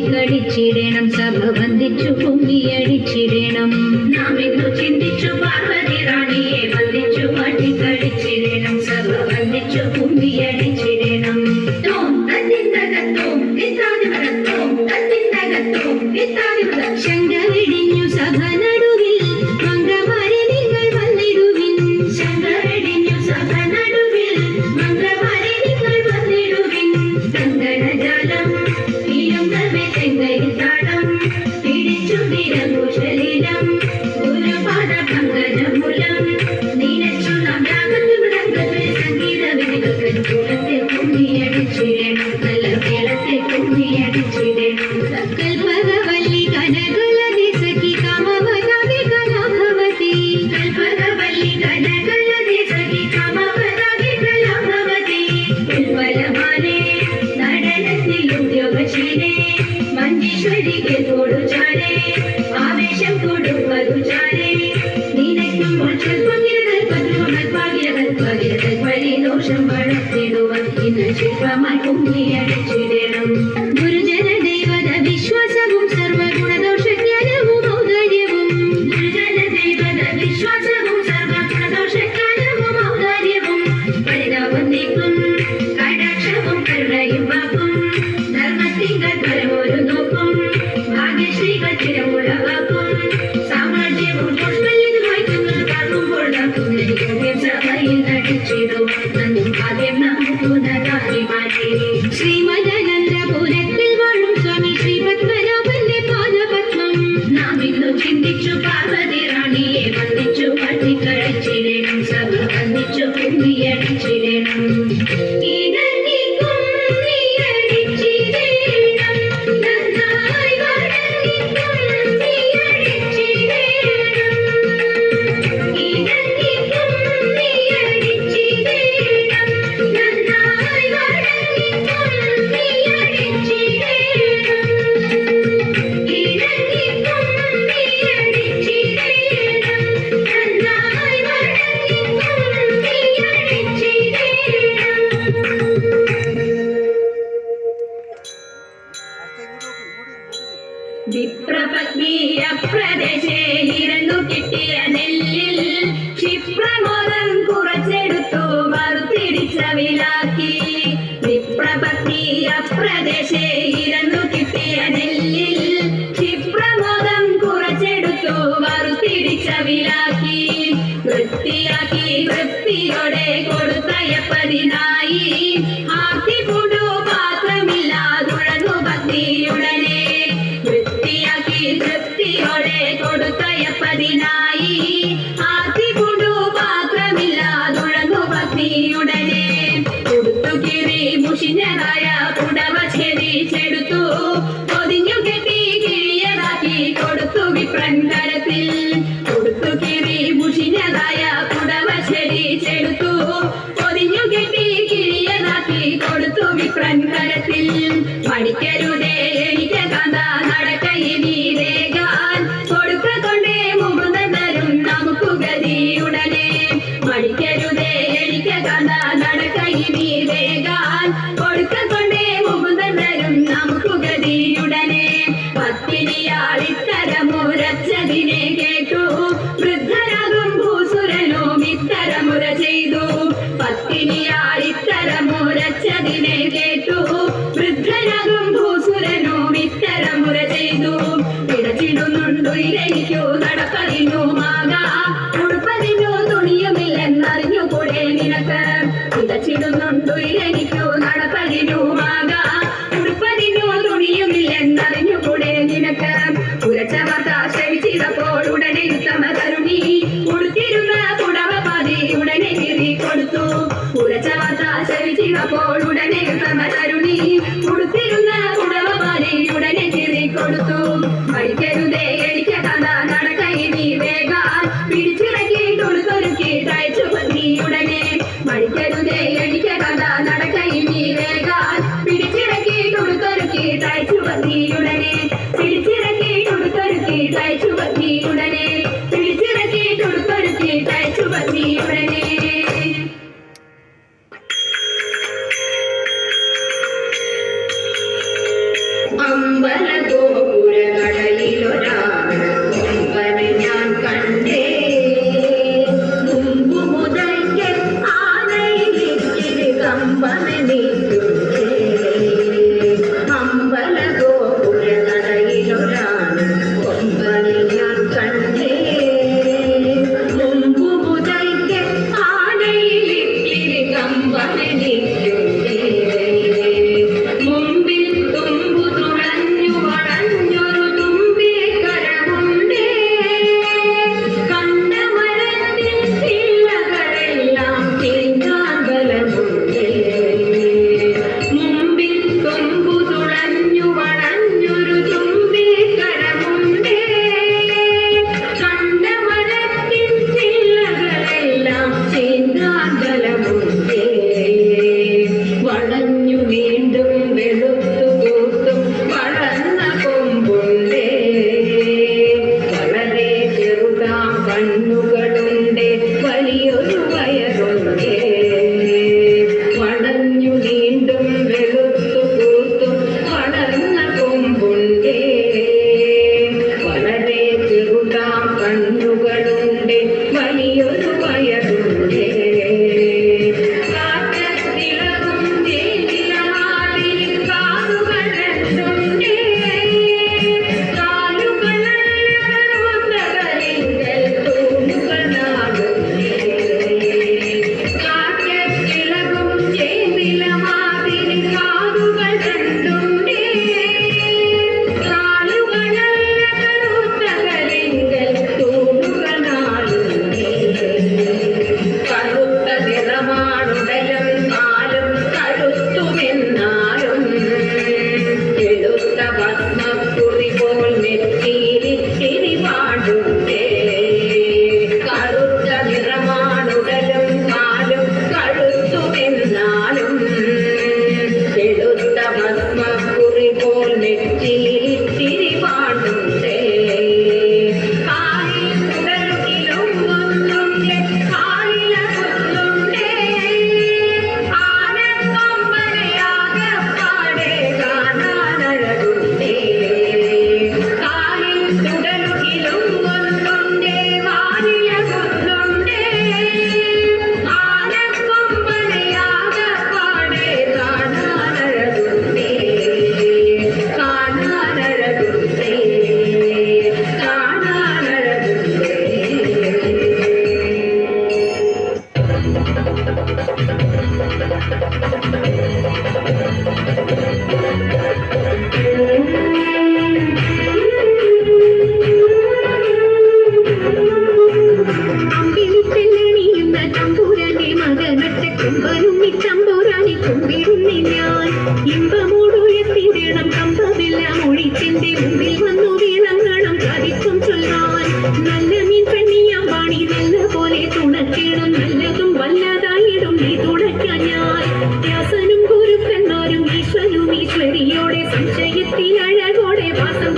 പട്ടിക്കടിച്ചിടണം സഭ വന്ദിച്ചു കുമ്മിയടിച്ചിടണം നാം ഇന്നു ചിന്തിച്ചു പാർവതി റാണിയെ വന്ദിച്ചു പട്ടിക്കടിച്ചിടണം സഭ വന്ദിച്ചു കുമ്മിയടിച്ചിടണം ശങ്ക വെടിഞ്ഞു സഭ നടുവിൽ മന്ത്രമാരെ നിങ്ങൾ വന്നിടുവിൻ ശങ്ക വെടിഞ്ഞു സഭ നടുവിൽ മന്ത്രമാരെ നിങ്ങൾ വന്നിടുവിൻ കങ്കണജാലം തീരുന്നവേ തെങ്കയിൽ താളം പിടിച്ചു നിരഘോഷലീലം ഗുരുപാദ പങ്കജമൂലം നീനച്ചു നാം രാഗത്തിൽ മൃദംഗത്തിൽ സംഗീത വിധികൾക്ക് കുളത്തെ കുമ്മിയടിച്ചിടണം നല്ല കേളത്തെ കുമ്മിയടിച്ചിടണം കൽപകവല്ലി കനകലതി സഖി കാമവതാതി കലാഭവതി കൽപകവല്ലി കനകലതി സഖി കാമവതാതി കലാഭവതി ഉൽപ്പലമാലേ നടനത്തിൽ ഉദ്യോഗശീലേ മഞ്ചേശ്വരിക്ക് തോടുചാലേ ആവേശം കൊടുപ്പതു ചാലേ നിനക്കുമ്പോൾ ദോഷം വളർത്തിടുവാൻ ഇന്ന് ശില്പമായി കുമ്മിയടിച്ചിടണം ഗുരുജന ദൈവത വിശ്വാസവും സർവഗുണദോഷജ്ഞാനവും ഔദാര്യവും ഗുരുജന ദൈവത വിശ്വാസവും സർവഗുണദോഷജ്ഞാനവും ഔദാര്യവും പരിതാപം നീക്കും കടാക്ഷവും കരുണയും വാക്കും ധർമ്മത്തിങ്കൾ പരമൊരു നോക്കും ഭാഗ്യശ്രീകൾ ചിരമുളവാക്കും സാമ്രാജ്യവും പുഷ്പല്യതുമായി തങ്ങൾ കാക്കുമ്പോൾ സഭയിൽ നടിച്ചിടുവാൻ ആദ്യം നമുക്ക് നഗാരിമാരെ ശ്രീമദാനന്ദപുരത്തിൽ വാഴും സ്വാമി ശ്രീ പത്മനാഭന്റെ പാദപത്മം നാം ഇന്നു ചിന്തിച്ചു പാർവതി റാണിയെ വന്ദിച്ചു പട്ടിക്കടിച്ചിടണം സഭ വന്ദിച്ചു കുമ്മിയടിച്ചിടണം വിപ്രപത്നീയ പ്രദേശേ ഇരുന്നു കിട്ടിയ നെല്ലിൽ ക്ഷിപ്രമോദം കുറച്ചെടുത്തു വറുത്തിടിച്ച വിലാക്കി വിപ്രപത്നീയ പ്രദേശേ ഇരുന്നു കിട്ടിയ നെല്ലിൽ ക്ഷിപ്രമോദം കുറച്ചെടുത്തു വറുത്തിടിച്ച വിലാക്കി വൃത്തിയാക്കി വൃത്തിയോടെ കൊടുത്തയപ്പതിനായി ആർത്തി പൂണ്ടു പാത്രമില്ലാതുഴന്നു ഭക്തിയുടനെ തൃപ്തിയോടെ കൊടുത്തയപ്പതിനായി ആർത്തി പൂണ്ടു പാത്രമില്ലാതുഴന്നു ഭക്തിയുടനെ കൊടുത്തു കിറി മുഷിഞ്ഞതായ പുടവ ചെരിച്ചെടുത്തു പൊതിഞ്ഞു കെട്ടി കിഴിയതാക്കി കൊടുത്തു വിപ്രങ്കരത്തിൽ കൊടുത്തു കിറി മുഷിഞ്ഞതായ പുടവ ചെരിച്ചെടുത്തു പൊതിഞ്ഞു കെട്ടി കിഴിയതാക്കി കൊടുത്തു വിപ്രങ്കരത്തിൽ പഠിക്കരുതേ എനിക്ക് കഥ നടക്കയിനീരേകാൻ കൊടുക്കൊണ്ടേ മുകുന്ദരും നമുക്ക് ഗതിയുടനെ പഠിക്കരുതേ എനിക്ക് കഥ നടക്കയിനീരേകാൻ കൊടുക്കൊണ്ടേ മുകുന്ദരും നമുക്ക് ഗതിയുടനെ പത്തിനിയാൾ ഇത്തരമുരച്ചതിനെ കേട്ടു വൃദ്ധരാകും ഭൂസുരനും ഇത്തരമുര ചെയ്തു പത്തിനിയാൾ ഇത്തരമുരച്ചതിനെ കേട്ടു വൃദ്ധരാകും ഭൂസുരനും ഇത്തരമുര ചെയ്തു പിടച്ചിടുന്നുണ്ടു ഇരയ്ക്കു നടപ്പതിനുമാകാ ഉടുപ്പതിനു തുണിയുമില്ലെന്നറിഞ്ഞുകൂടെ നിനക്ക് പിടച്ചിടുന്നുണ്ടു ഇരയ്ക്കു നടപ്പതിനുമാകാ ഉടുപ്പതിനു തുണിയുമില്ലെന്നറിഞ്ഞുകൂടെ നിനക്ക് ഉരച്ചവർത്ത ശ്രമിച്ചിടപ്പോൾ ഉടനെ ഉത്തമ കരുണി ഉടുത്തിരുന്ന പുടവ പാതി ഉടനെ കീറി കൊടുത്തു ഉരച്ചവർത്ത ശ്രമിച്ചിടപ്പോൾ ഉടനെ ഉത്തമ കരുണി ഉടുത്തിരുന്ന പുടവ പാതി ഉടനെ കീറി കൊടുത്തു പഠിക്കരുതേ എനിക്ക് കഥ നടക്കയിനി വേഗാൻ പിടിച്ചിറക്കി തൊടുത്തൊരുക്കി തയ്ച്ചു പത്നിയുടനെ പഠിക്കരുതേ എനിക്ക് കഥ നടക്കയിനി വേഗാൻ പിടിച്ചിറക്കി തൊടുത്തൊരുക്കി തയ്ച്ചു പത്നിയുടനെ പിടിച്ചിറക്കി തൊടുത്തൊരുക്കി തയ്ച്ചു പത്നിയുടനെ പിടിച്ചിറക്കി തൊടുത്തൊരുക്കി തയ്ച്ചു പത്നിയുടനെ അമ്പല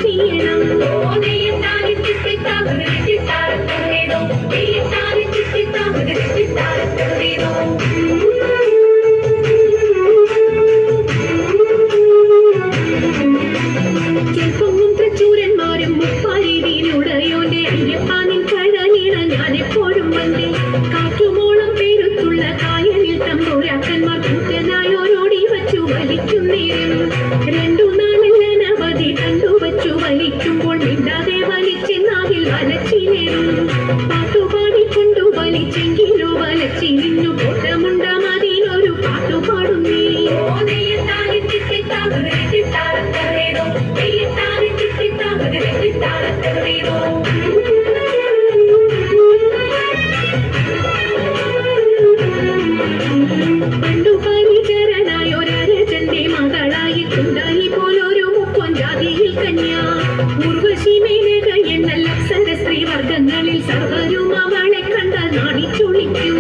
ചെയ്യണം. ചെറുപ്പവും തൃച്ചൂരന്മാരും മുപ്പാരീതിയിലുടയോന്റെ അയ്യപ്പാനിൻ കഴലിട ഞാനെപ്പോഴും വന്നേ. കാറ്റുമോളം പേരുത്തുള്ള കായലിൽ തമ്പുരാക്കന്മാർ കൂറ്റനായോരോടി വച്ചു വലിക്കും നേരം. രണ്ടു നാളിലനവധി കണ്ടുവച്ചു വലിക്കുമ്പോൾ മിണ്ടാതെ വലിച്ചെന്നാകിൽ വലച്ചിലേറും. പാട്ടുപാടിക്കൊണ്ടു വലിച്ചെങ്കിലോ വലച്ചിരിഞ്ഞു കോട്ടമുണ്ടാമതിനൊരു പാട്ടുപാടുന്നേ. പണ്ടു പരിചരനായൊരരജന്റെ മകളായി കുണ്ടായി പോലൊരു മുക്കൊഞ്ചാതിയിൽ കന്യ. ഉർവശി മേനക എന്നല്ല അപ്സരസ്ത്രീ വർഗങ്ങളിൽ സർവരും അവളെ കണ്ടാൽ നാണിച്ചൊളിക്കും.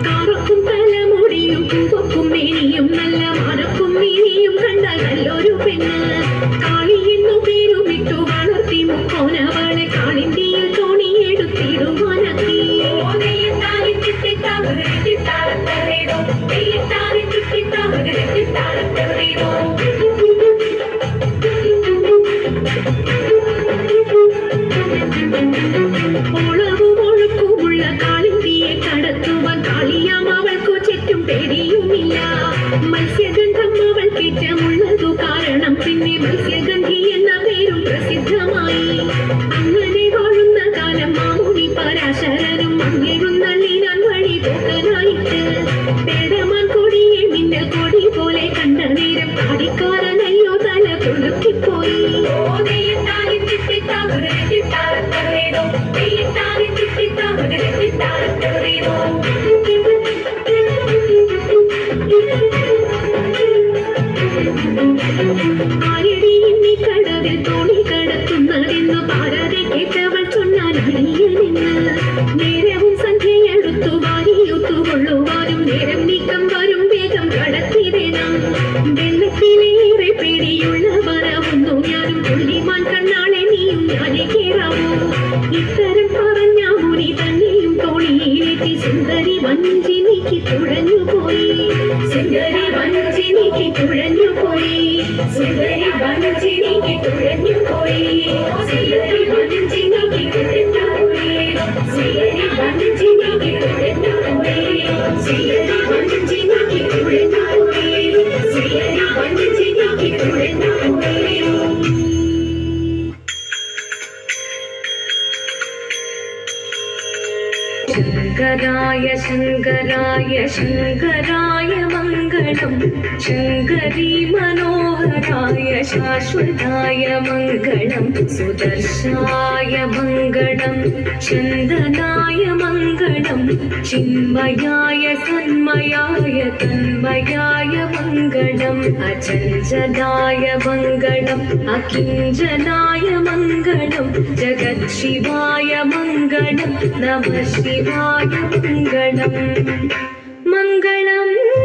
കാറക്കും തലമുടിയും പൂവക്കും മേനിയും നല്ല മാനക്കും മേനിയും കണ്ടാൽ നല്ലൊരു പെണ്ണ്. കാളി എന്നു പേരുമിട്ടു വളർത്തി മുക്കോനവളെ കാളിന്തിയിൽ തോണിയെടുത്തിടുവാനാക്കി. ഓളവും ഒഴുക്കുമുള്ള കാളിന്തിയെ കടത്തുവാൻ കാളിയാം അവൾക്കു ചുറ്റും പേടിയുമില്ല. മത്സ്യഗന്ധം അവൾ കേറ്റമുള്ളതു കാരണം പിന്നെ മത്സ്യഗന്ധി എന്ന പേരും പ്രസിദ്ധമായി. അങ്ങനെ വാഴുന്ന കാലം മാമുനി പരാശരനും മങ്ങെഴുന്നള്ളിനാൻ വഴി പോക്കനായിട്ട്. പേടമാൻ കൊടിയെ മിന്നൽ കൊടി പോലെ കണ്ട നേരം പാടിക്കാരനല്ലോ തല കൊളുക്കിപ്പോയി. ആരടി എന്നീ കടവിൽ തോണി കടത്തുന്നതെന്ന് പാരാതെ കേട്ടവൾ ചൊന്നാൽ അടിയനെന്ന്. നേരവും സന്ധ്യയെടുത്തു വാരിയൊത്തുകൊള്ളുവാനും നേരം നീക്കം വരും വേഗം കടത്തിടണം. വെള്ളത്തിലേറെ പേടിയുള്ളവരാവുന്നു ഞാനും പുള്ളിമാൻ കണ്ണാളെ നീയും ഞാനെ കേറാവൂ. ഇത്തരം പറഞ്ഞ മുനി തന്നെയും തോണിയിലേറ്റി സുന്ദരി വഞ്ചി നീക്കി തുഴഞ്ഞുപോയി. സുന്ദരി വഞ്ചി നീക്കി തുഴഞ്ഞുപോയി. സുന്ദരി വഞ്ചി നീക്കി തുഴഞ്ഞുപോയി. സുന്ദരി വഞ്ചി നീക്കി തുഴഞ്ഞുപോയി. സുന്ദരി വഞ്ചി നീക്കി തുഴഞ്ഞുപോയി. സുന്ദരി വഞ്ചി നീക്കി തുഴഞ്ഞുപോയി. സുന്ദരി വഞ്ചി നീക്കി തുഴഞ്ഞുപോയി. ശങ്കരായ ശങ്കരായ ശങ്കരായ മംഗളം. ശങ്കരീ മനോഹരായ ശാശ്വതായ മംഗളം. സുദർശായ മംഗളം. ചന്ദനായ മംഗളം. ചിന്മയായ സന്മയായ തന്മയായ മംഗളം. അചഞ്ചലായ മംഗളം. അകിഞ്ചനായ മംഗളം. ജഗത്ശിവായ മംഗളം. നമഃ ശിവായ മംഗളം. മംഗളം